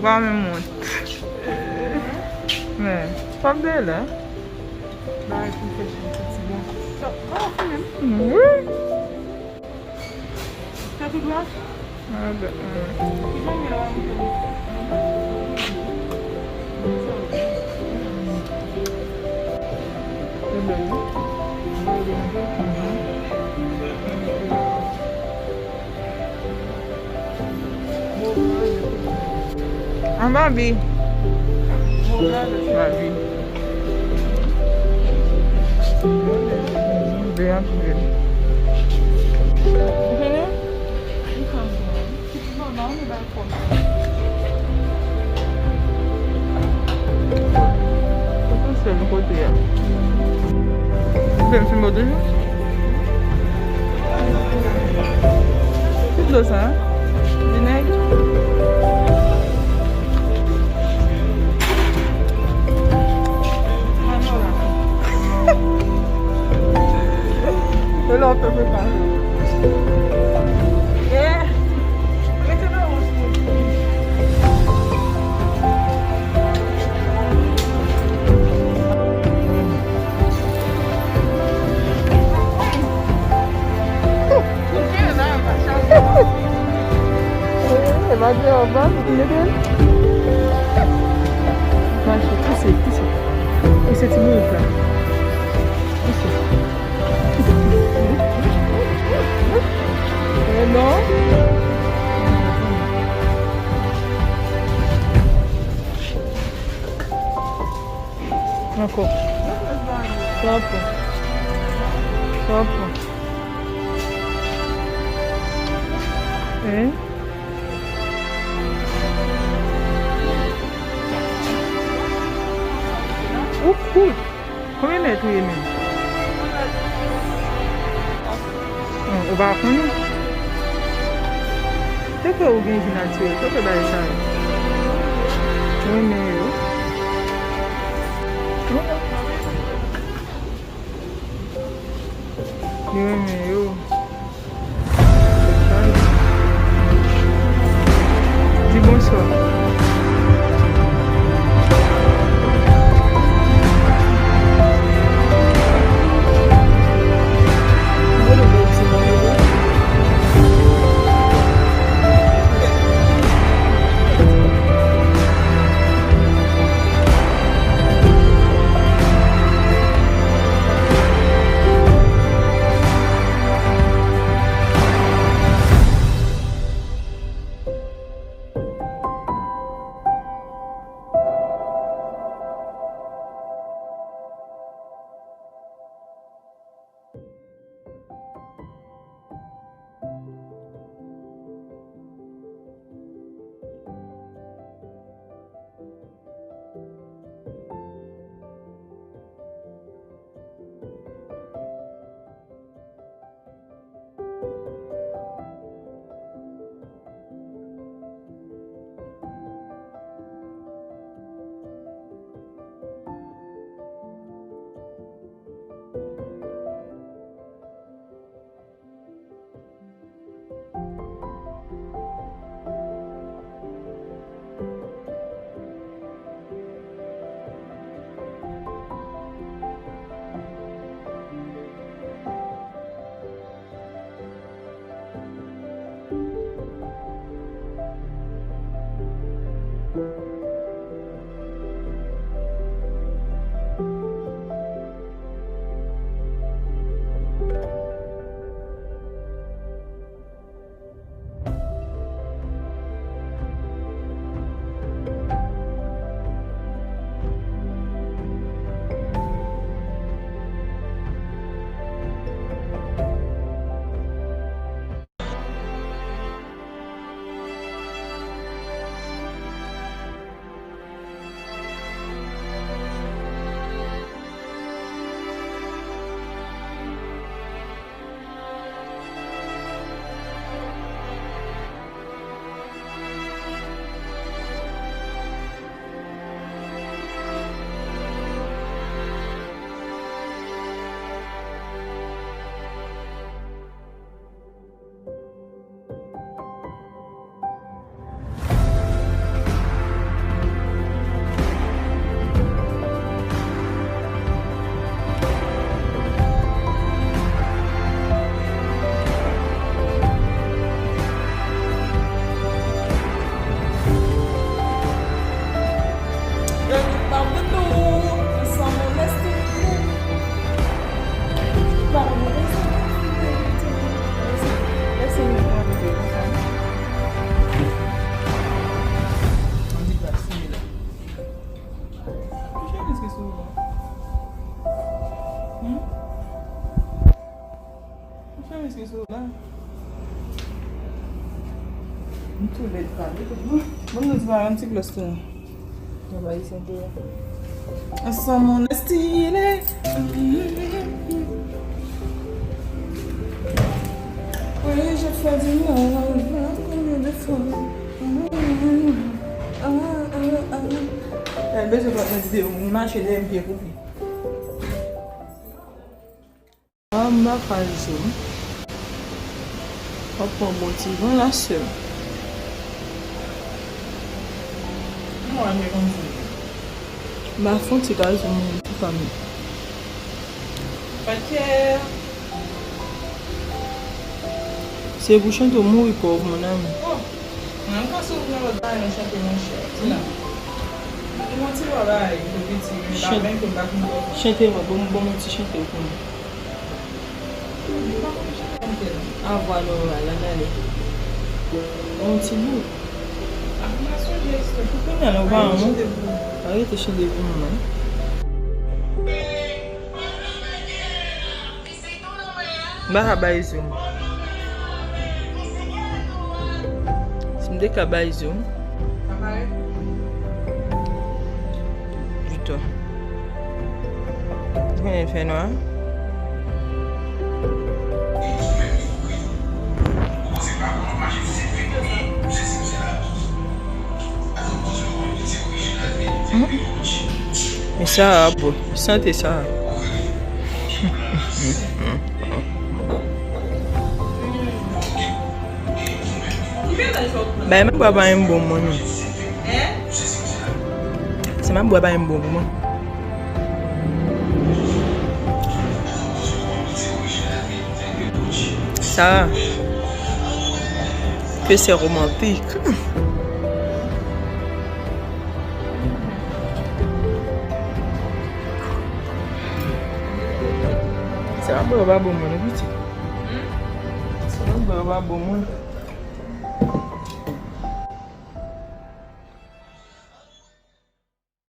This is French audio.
Vai me muito. Né? Sabe dele, é? Vai, com fechinho, tá de bom. Coloca mesmo. Tá tudo lá? Nada. Que já melhor, Ah, Babi. Babi. Bem a ver. Entendeu? Eu não sei, não podia. Vem, filmou do junto? Que doce, né? Vinagre. Olha o paper bag. É. Esse é meu último. Não tinha nada, achava. Vai ver, ó, vai ver. Vai, ici. Ici, tu bouges là. Ici. Non? Encore. Stop. Et? Cool. Combien de mètres il est? On va apprendre. C'est que vous gagnez naturel, c'est que vous ça. Oui, mais dis bonsoir. tout le temps. Bon, nous allons un petit cluster. On va essayer de... Ensemble, on est stylé. Oui, j'ai fait du love, combien de fois. Elle baisse pas ma vidéo, on marche et l'aime bien coupé. On va faire zoom. On prend mon petit bon la seule. Moi, je vais comme ça. Ma fond, c'est pas zoom pour famille. Pas cher. C'est vous chanter au mourir pauvre, mon ami. Oh, on a encore souffert dans le bain, on chante mon cher. C'est là. On va tirer là, il faut petit. La main comme ça, comme ça. Chantez-moi, bon petit chanter pour moi. Ah, voilà, la nana. On petit bout. Alors, on va en arrête de chanter pour moi. Bah, bah, zoom. Dès qu'à bas zoom. Du tout. Tu connais le fait noir? Mais ça, bon, sentez ça. Bah, je bois pas un bon moment. C'est ma bois pas un bon moment. Ça, que c'est romantique. C'est ma bois pas bon moment, c'est ma bois pas bon moment.